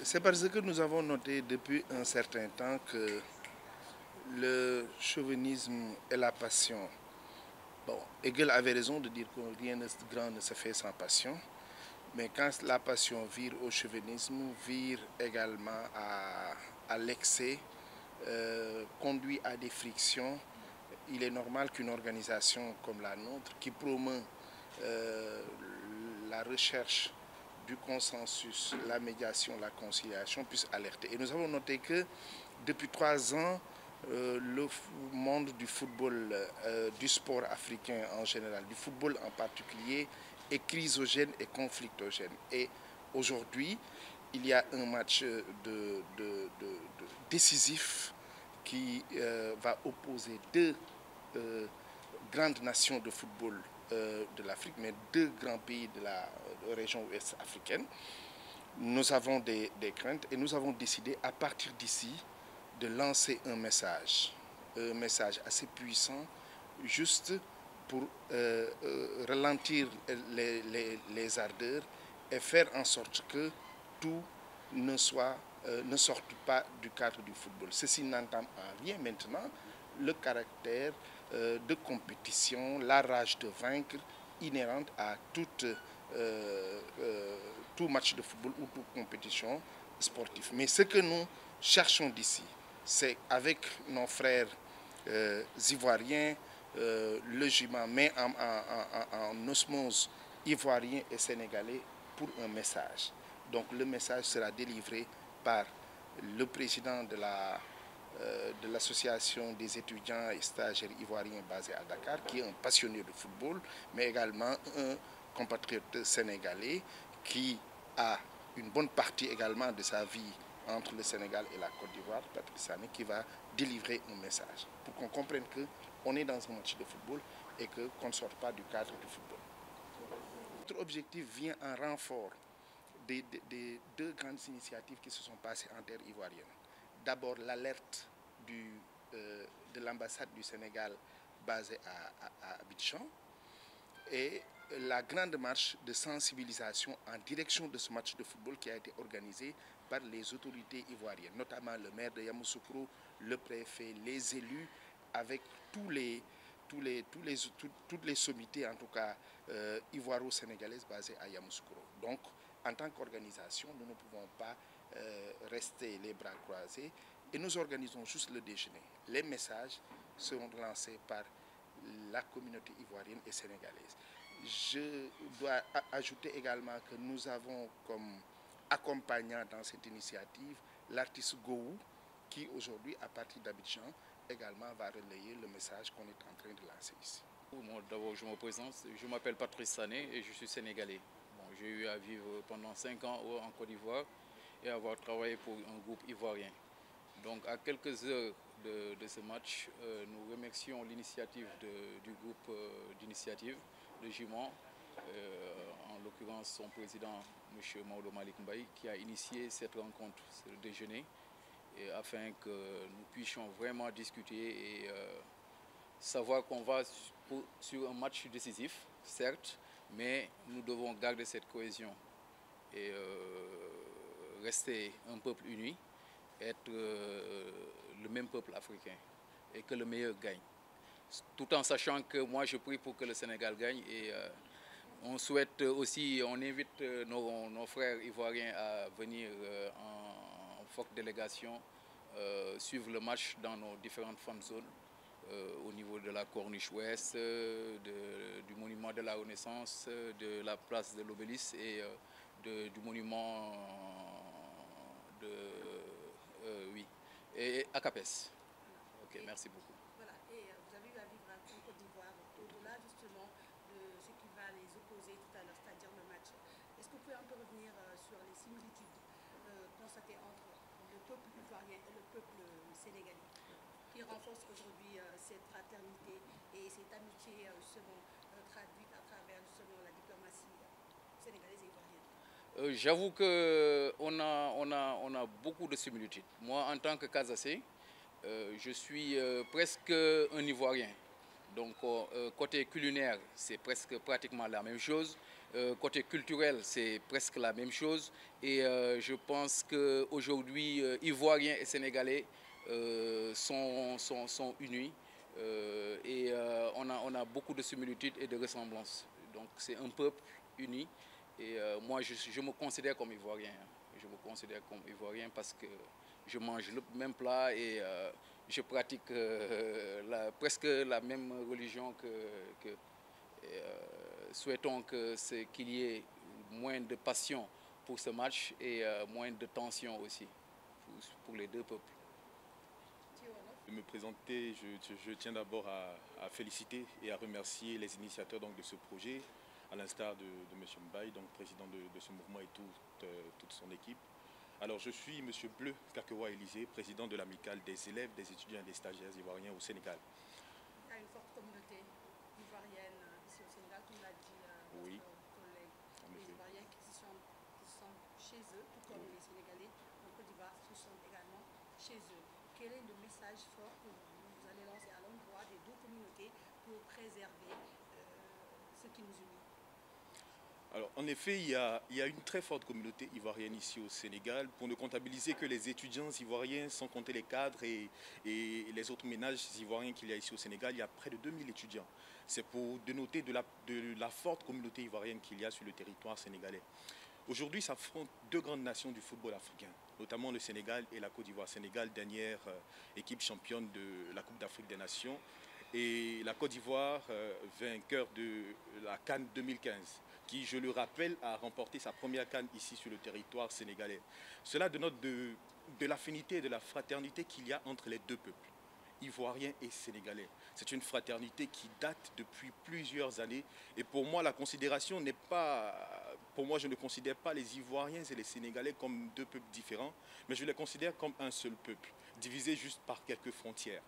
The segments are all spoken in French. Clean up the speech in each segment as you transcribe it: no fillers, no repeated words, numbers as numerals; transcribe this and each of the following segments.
C'est parce que nous avons noté depuis un certain temps que le chauvinisme et la passion, bon, Hegel avait raison de dire que rien de grand ne se fait sans passion, mais quand la passion vire au chauvinisme, vire également à l'excès, conduit à des frictions, il est normal qu'une organisation comme la nôtre, qui promeut la recherche du consensus, la médiation, la conciliation puisse alerter. Et nous avons noté que depuis 3 ans, le monde du football, du sport africain en général, du football en particulier, est chrysogène et conflictogène. Et aujourd'hui, il y a un match décisif qui va opposer deux grandes nations de football de l'Afrique, mais 2 grands pays de la région ouest africaine. Nous avons des craintes et nous avons décidé à partir d'ici de lancer un message assez puissant, juste pour ralentir les ardeurs et faire en sorte que tout ne sorte pas du cadre du football. Ceci n'entame en rien maintenant le caractère de compétition, la rage de vaincre inhérente à tout match de football ou toute compétition sportive. Mais ce que nous cherchons d'ici, c'est avec nos frères ivoiriens, logiquement, mais en osmose ivoirien et sénégalais pour un message. Donc le message sera délivré par le président de l'association des étudiants et stagiaires ivoiriens basés à Dakar, qui est un passionné de football, mais également un compatriote sénégalais qui a une bonne partie également de sa vie entre le Sénégal et la Côte d'Ivoire, Patrice Sané, qui va délivrer un message pour qu'on comprenne qu'on est dans un match de football et qu'on ne sort pas du cadre du football. Notre objectif vient en renfort des 2 grandes initiatives qui se sont passées en terre ivoirienne. D'abord, l'alerte de l'ambassade du Sénégal basée à Abidjan et la grande marche de sensibilisation en direction de ce match de football qui a été organisé par les autorités ivoiriennes, notamment le maire de Yamoussoukro, le préfet, les élus, avec toutes les sommités, en tout cas ivoiro-sénégalaises basées à Yamoussoukro. Donc, en tant qu'organisation, nous ne pouvons pas rester les bras croisés et nous organisons juste le déjeuner. Les messages seront lancés par la communauté ivoirienne et sénégalaise. Je dois ajouter également que nous avons comme accompagnant dans cette initiative l'artiste Gowou, qui aujourd'hui, à partir d'Abidjan, également va relayer le message qu'on est en train de lancer ici. Moi, d'abord, je me présente, je m'appelle Patrice Sané et je suis sénégalais. Bon, j'ai eu à vivre pendant 5 ans en Côte d'Ivoire et avoir travaillé pour un groupe ivoirien. Donc, à quelques heures de ce match, nous remercions l'initiative du groupe d'initiative de Juman, en l'occurrence son président, M. Maodo Malik Mbaye, qui a initié cette rencontre, ce déjeuner, afin que nous puissions vraiment discuter et savoir qu'on va sur un match décisif, certes, mais nous devons garder cette cohésion et rester un peuple uni, être le même peuple africain et que le meilleur gagne. Tout en sachant que moi je prie pour que le Sénégal gagne et on souhaite aussi, on invite nos frères ivoiriens à venir en forte délégation suivre le match dans nos différentes fan zones au niveau de la Corniche Ouest, du monument de la Renaissance, de la place de l'Obélisque et du monument et à Capes. Ok, merci beaucoup. Voilà, et vous avez eu à vivre en Côte d'Ivoire, au-delà justement de ce qui va les opposer tout à l'heure, c'est-à-dire le match. Est-ce que vous pouvez un peu revenir sur les similitudes constatées entre le peuple ivoirien et le peuple sénégalais, qui renforce aujourd'hui cette fraternité et cette amitié justement traduite à J'avoue qu'on a beaucoup de similitudes. Moi, en tant que Casacé, je suis presque un Ivoirien. Donc, côté culinaire, c'est presque pratiquement la même chose. Côté culturel, c'est presque la même chose. Et je pense qu'aujourd'hui, Ivoiriens et Sénégalais sont unis. On a beaucoup de similitudes et de ressemblances. Donc, c'est un peuple uni. Et moi, je me considère comme Ivoirien. Je me considère comme Ivoirien parce que je mange le même plat et je pratique presque la même religion souhaitons qu'il y ait moins de passion pour ce match et moins de tension aussi pour les deux peuples. De me présenter, je tiens d'abord à féliciter et à remercier les initiateurs donc, de ce projet, à l'instar de M. Mbaye, donc président de ce mouvement et toute son équipe. Alors je suis M. Bleu Kakewa Élysée, président de l'amicale des élèves, des étudiants et des stagiaires ivoiriens au Sénégal. Il y a une forte communauté ivoirienne ici au Sénégal, comme l'a dit Oui. votre collègue. Les Ivoiriens qui sont chez eux, tout comme les Sénégalais en Côte d'Ivoire qui sont également chez eux. Quel est le message fort que vous allez lancer à l'endroit des deux communautés pour préserver ce qui nous unit? Alors, en effet, il y a une très forte communauté ivoirienne ici au Sénégal. Pour ne comptabiliser que les étudiants ivoiriens, sans compter les cadres et les autres ménages ivoiriens qu'il y a ici au Sénégal, il y a près de 2000 étudiants. C'est pour dénoter de la forte communauté ivoirienne qu'il y a sur le territoire sénégalais. Aujourd'hui, s'affrontent deux grandes nations du football africain, notamment le Sénégal et la Côte d'Ivoire. Sénégal, dernière équipe championne de la Coupe d'Afrique des Nations, et la Côte d'Ivoire, vainqueur de la CAN 2015, qui, je le rappelle, a remporté sa première CAN ici sur le territoire sénégalais. Cela dénote de l'affinité et de la fraternité qu'il y a entre les deux peuples, ivoiriens et sénégalais. C'est une fraternité qui date depuis plusieurs années, et pour moi, la considération n'est pas... Pour moi, je ne considère pas les Ivoiriens et les Sénégalais comme deux peuples différents, mais je les considère comme un seul peuple, divisé juste par quelques frontières.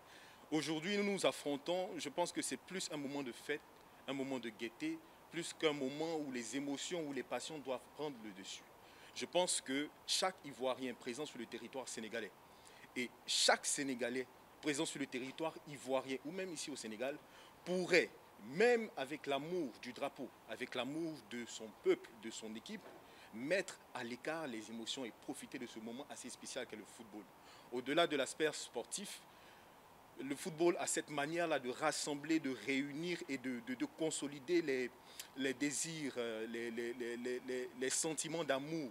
Aujourd'hui, nous nous affrontons, je pense que c'est plus un moment de fête, un moment de gaieté, plus qu'un moment où les émotions ou les passions doivent prendre le dessus. Je pense que chaque Ivoirien présent sur le territoire sénégalais et chaque Sénégalais présent sur le territoire ivoirien ou même ici au Sénégal pourrait, même avec l'amour du drapeau, avec l'amour de son peuple, de son équipe, mettre à l'écart les émotions et profiter de ce moment assez spécial qu'est le football. Au-delà de l'aspect sportif, le football a cette manière-là de rassembler, de réunir et de consolider les désirs, les sentiments d'amour,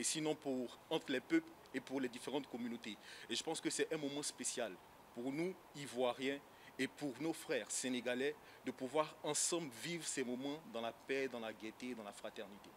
sinon entre les peuples et pour les différentes communautés. Et je pense que c'est un moment spécial pour nous, Ivoiriens, et pour nos frères sénégalais, de pouvoir ensemble vivre ces moments dans la paix, dans la gaieté, dans la fraternité.